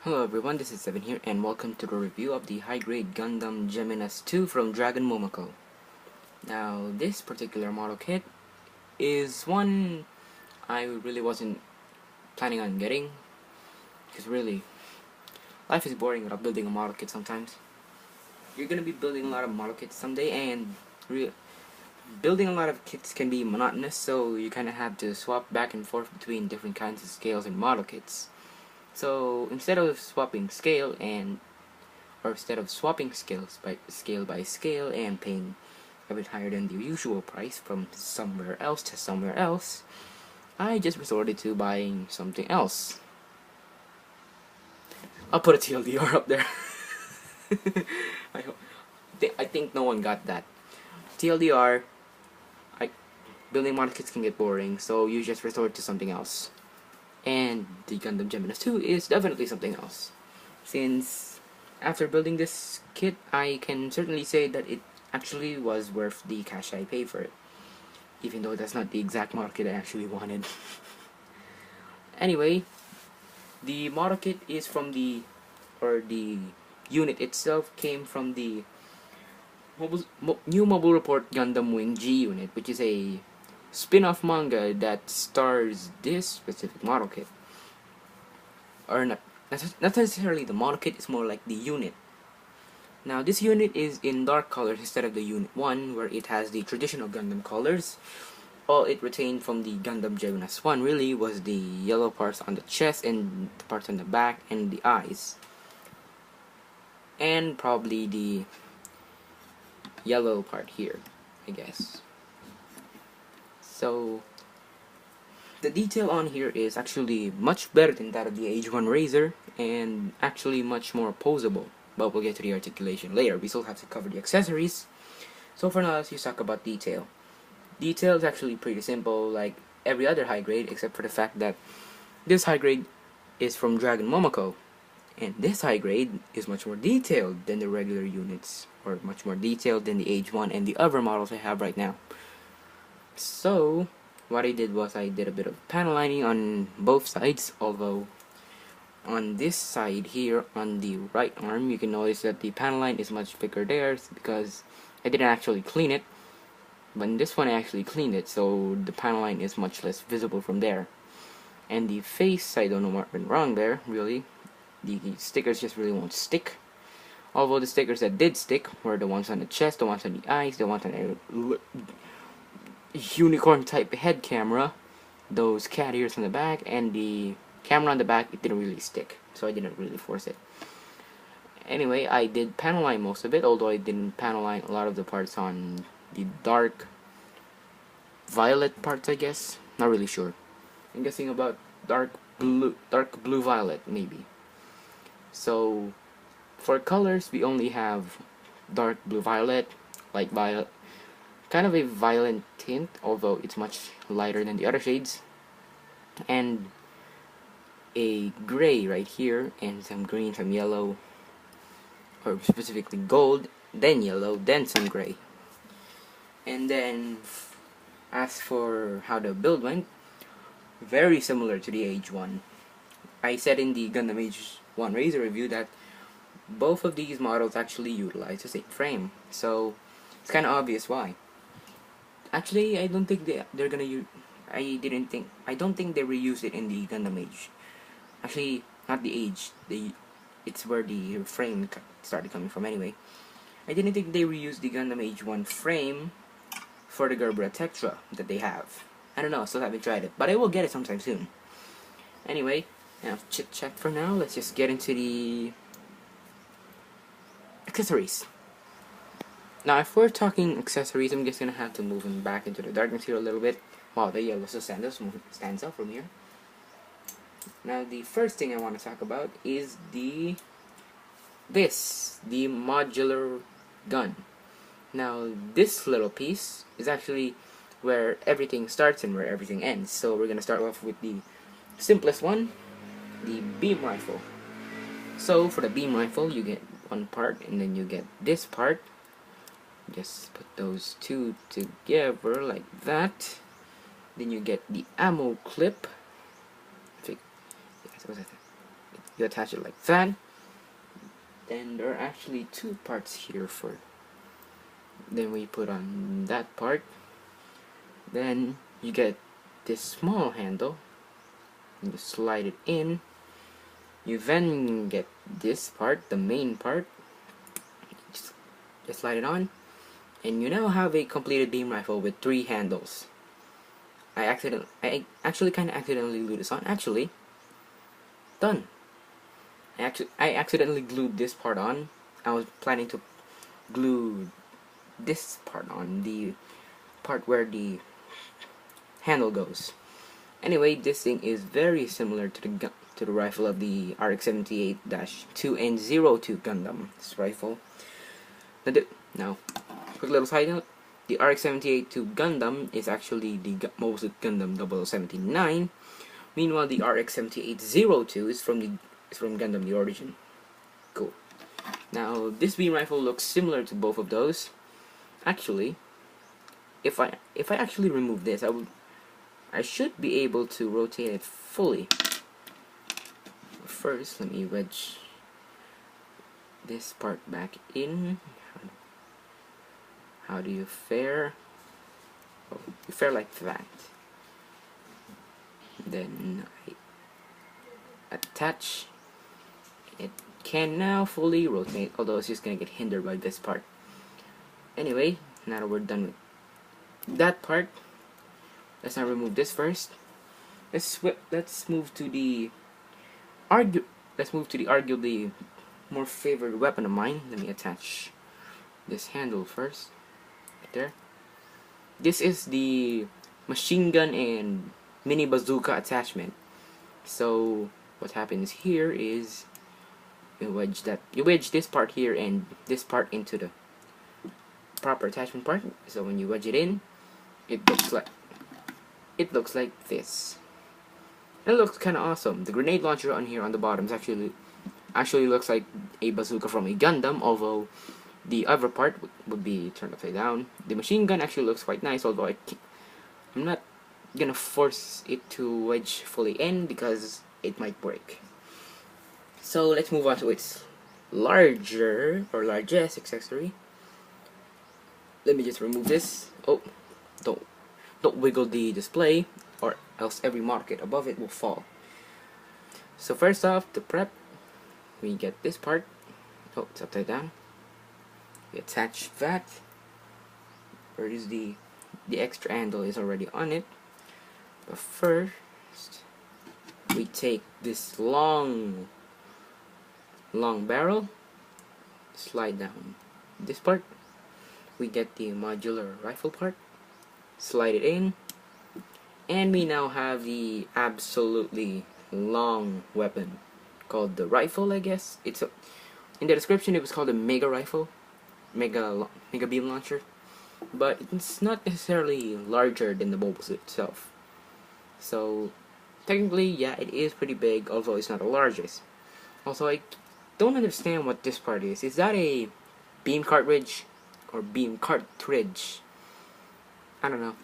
Hello everyone, this is Seven here, and welcome to the review of the high-grade Gundam Geminass 2 from Dragon Momoko. Now, this particular model kit is one I really wasn't planning on getting, because really, life is boring without building a model kit sometimes. You're gonna be building a lot of model kits someday, and building a lot of kits can be monotonous, so you kinda have to swap back and forth between different kinds of scales and model kits. So instead of swapping scale scale by scale and paying a bit higher than the usual price from somewhere else to somewhere else, I just resorted to buying something else. I'll put a TLDR up there. I think no one got that. TLDR, building model kits can get boring, so you just resort to something else. And the Gundam Geminass 2 is definitely something else. Since after building this kit, I can certainly say that it actually was worth the cash I paid for it. Even though that's not the exact model kit I actually wanted. Anyway, the model kit is from the unit itself came from the New Mobile Report Gundam Wing G unit, which is a spin-off manga that stars this specific model kit. Or not necessarily the model kit, it's more like the unit. Now this unit is in dark colors instead of the Unit 1, where it has the traditional Gundam colors. All it retained from the Gundam Geminass 1 really was the yellow parts on the chest and the parts on the back and the eyes. And probably the yellow part here, I guess. So the detail on here is actually much better than that of the H1 Razor, and actually much more posable. But we'll get to the articulation later. We still have to cover the accessories. So for now, let's just talk about detail. Detail is actually pretty simple, like every other high grade, except for the fact that this high grade is from Dragon Momoko, and this high grade is much more detailed than the regular units, or much more detailed than the H1 and the other models I have right now. So what I did was I did a bit of panel lining on both sides, although on this side here, on the right arm, you can notice that the panel line is much thicker there because I didn't actually clean it. But in this one I actually cleaned it, so the panel line is much less visible from there. And the face, I don't know what went wrong there, really. The stickers just really won't stick. Although the stickers that did stick were the ones on the chest, the ones on the eyes, the ones on the unicorn type head camera, those cat ears on the back, and the camera on the back. It didn't really stick, so I didn't really force it. Anyway, I did panel line most of it, although I didn't panel line a lot of the parts on the dark violet parts, I guess. Not really sure. I'm guessing about dark blue violet, maybe. So for colors, we only have dark blue violet, light violet, kind of a violet tint, although it's much lighter than the other shades, and a gray right here, and some green, some yellow, or specifically gold, then yellow, then some gray. And then as for how the build went, very similar to the H1. I said in the Gundam H1 Razor review that both of these models actually utilize the same frame, so it's kind of obvious why. Actually, I don't think they're gonna use. I don't think they reused it in the Gundam Age. Actually, not the Age. It's where the frame started coming from anyway. I didn't think they reused the Gundam H1 frame for the Gerbera Tetra that they have. I don't know, still haven't tried it, but I will get it sometime soon. Anyway, enough chit chat for now. Let's just get into the accessories. Now, if we're talking accessories, I'm just gonna have to move them back into the darkness here a little bit. Wow, the yellow still stands out from here. Now, the first thing I want to talk about is the modular gun. Now, this little piece is actually where everything starts and where everything ends. So we're gonna start off with the simplest one, the beam rifle. So for the beam rifle, you get one part, and then you get this part. Just put those two together like that. Then you get the ammo clip. You attach it like that. Then there are actually two parts here for. Then we put on that part. Then you get this small handle. You slide it in. You then get this part, the main part. Just slide it on, and you now have a completed beam rifle with 3 handles. I actually kind of accidentally glued this on. Actually, done. I accidentally glued this part on. I was planning to glue this part on, the part where the handle goes. Anyway, this thing is very similar to the rifle of the RX-78-2 and 02 Gundam. This rifle. Now, quick little side note: the RX-78-2 Gundam is actually the Mobile Suit Gundam 0079. Meanwhile, the RX-78-02 is from Gundam the Origin. Cool. Now, this beam rifle looks similar to both of those. Actually, if I actually remove this, I should be able to rotate it fully. First, let me wedge this part back in. How do you fare? Oh, you fare like that. Then I attach. It can now fully rotate, although it's just gonna get hindered by this part. Anyway, now that we're done with that part, let's now remove this first. Let's move to the arguably more favored weapon of mine. Let me attach this handle first. Right there. This is the machine gun and mini bazooka attachment. So what happens here is you wedge this part here and this part into the proper attachment part. So when you wedge it in, it looks like this. It looks kind of awesome. The grenade launcher on here on the bottom is actually looks like a bazooka from a Gundam, although the other part would be turned upside down. The machine gun actually looks quite nice, although I'm not gonna force it to wedge fully in because it might break. So let's move on to its largest accessory. Let me just remove this. Oh, don't wiggle the display, or else every market above it will fall. So first off, the prep, we get this part. Oh, it's upside down. We attach that. Where is the extra handle is already on it. But first, we take this long barrel, slide down this part. We get the modular rifle part, slide it in, and we now have the absolutely long weapon called the rifle. I guess in the description it was called a mega rifle, mega beam launcher, but it's not necessarily larger than the mobile suit itself. So technically, yeah, it is pretty big, although it's not the largest. Also, I don't understand what this part is. Is that a beam cartridge or beam cartridge? I don't know.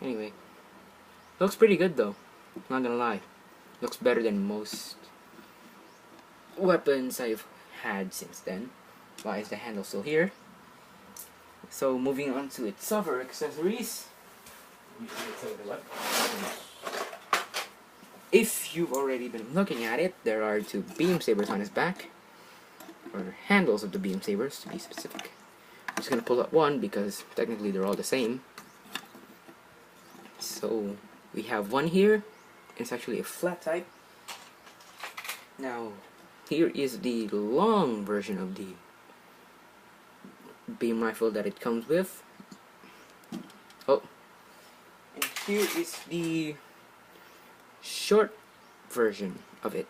Anyway, looks pretty good though. Not gonna lie, looks better than most weapons I've had since then. Why is the handle still here? So moving on to its other accessories. If you've already been looking at it, there are 2 beam sabers on his back, or handles of the beam sabers to be specific. I'm just gonna pull up one because technically they're all the same. So we have one here. It's actually a flat type. Now here is the long version of the beam rifle that it comes with. Oh, and here is the short version of it.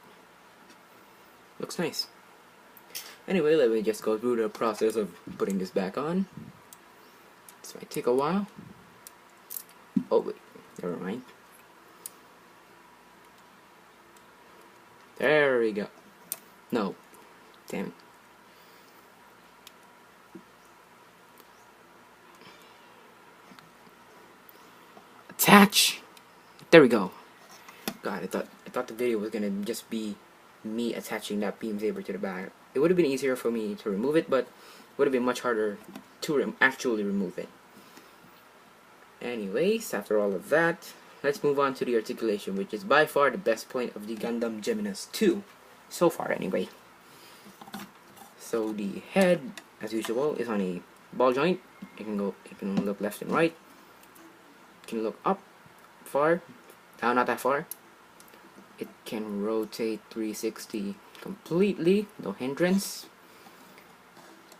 Looks nice. Anyway, let me just go through the process of putting this back on. This might take a while. Oh wait, never mind. There we go. No, damn it. Attach. There we go. God, I thought the video was gonna just be me attaching that beam saber to the back. It would have been easier for me to remove it, but it would have been much harder to actually remove it. Anyways, after all of that, let's move on to the articulation, which is by far the best point of the Gundam Geminass 2, so far anyway. So the head, as usual, is on a ball joint. It can look left and right. It can look up, far, down not that far. It can rotate 360 completely, no hindrance.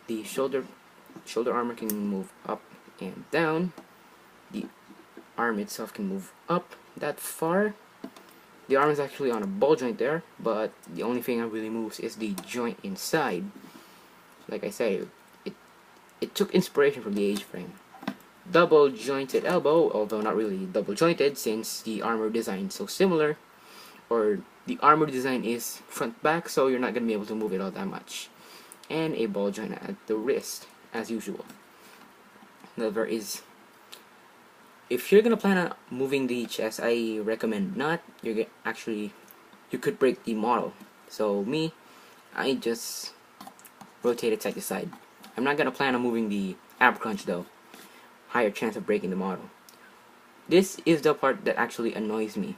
The shoulder armor can move up and down. The arm itself can move up that far. The arm is actually on a ball joint there, but the only thing that really moves is the joint inside. Like I said, it took inspiration from the H-frame. Double jointed elbow, although not really double jointed since the armor design is so similar, or the armor design is front back, so you're not going to be able to move it all that much. And a ball joint at the wrist, as usual. However, if you're gonna plan on moving the chest, I recommend not. You could break the model. So me, I just rotate it side to side. I'm not gonna plan on moving the ab crunch though. Higher chance of breaking the model. This is the part that actually annoys me.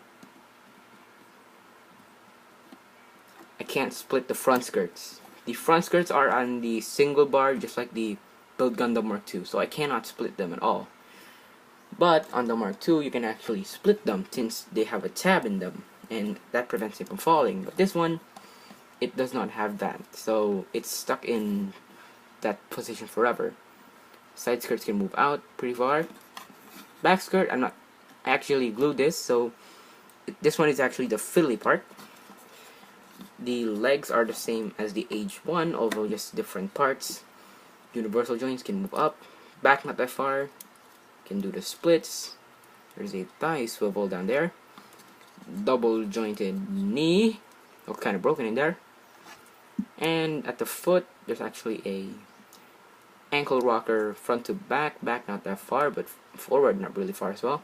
I can't split the front skirts. The front skirts are on the single bar, just like the Build Gundam Mark II, so I cannot split them at all. But on the Mark II, you can actually split them since they have a tab in them, and that prevents it from falling. But this one, it does not have that, so it's stuck in that position forever. Side skirts can move out pretty far. Back skirt, I actually glued this, so this one is actually the fiddly part. The legs are the same as the H1, although just different parts. Universal joints can move up, back not that far, can do the splits. There's a thigh swivel down there. Double jointed knee, kind of broken in there. And at the foot, there's actually a ankle rocker front to back not that far, but forward not really far as well.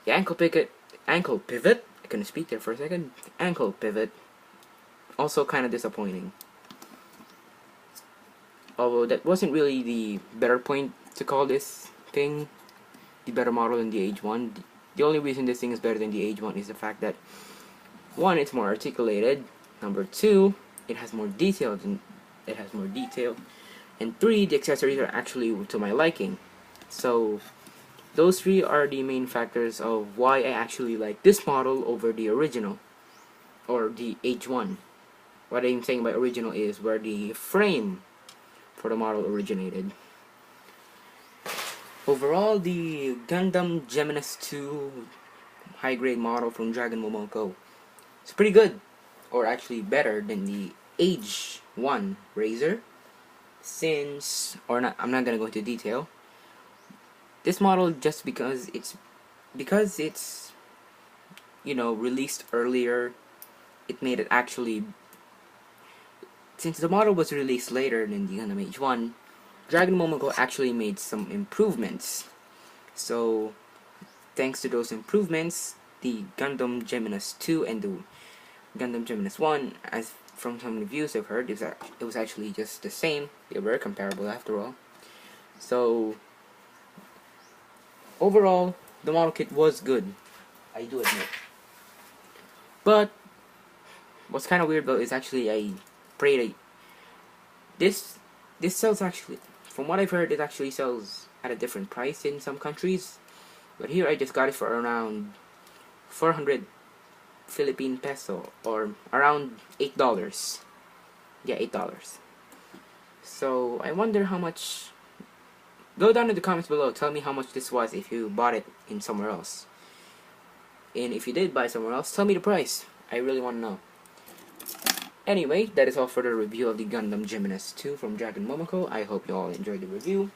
The ankle pivot, I couldn't speak there for a second. Ankle pivot, also kind of disappointing. Although that wasn't really the better point to call this thing the better model than the H1. The only reason this thing is better than the H1 is the fact that 1, it's more articulated. Number 2, it has more detail. And 3, the accessories are actually to my liking. So those 3 are the main factors of why I actually like this model over the original, or the H1. What I'm saying by original is where the frame for the model originated. Overall, the Gundam Geminass 2 high-grade model from Dragon Momoko is pretty good, or actually better than the H1 Razor. I'm not gonna go into detail. This model, just because it's released earlier, it made it actually. Since the model was released later than the Gundam H1, Dragon Momoko actually made some improvements. So, thanks to those improvements, the Gundam Geminass 2 and the Gundam Geminass 1, as from some reviews I've heard, it was actually just the same. They were comparable after all. So, overall, the model kit was good, I do admit. But what's kind of weird though is actually this sells, actually, from what I've heard, it actually sells at a different price in some countries. But here I just got it for around 400 Philippine peso, or around $8. Yeah, $8. So I wonder how much. Go down in the comments below, tell me how much this was if you bought it in somewhere else. And if you did buy somewhere else, tell me the price. I really want to know. Anyway, that is all for the review of the Gundam Geminass 2 from Dragon Momoko. I hope you all enjoyed the review.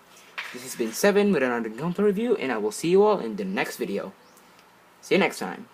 This has been Seven with another Gundam review, and I will see you all in the next video. See you next time.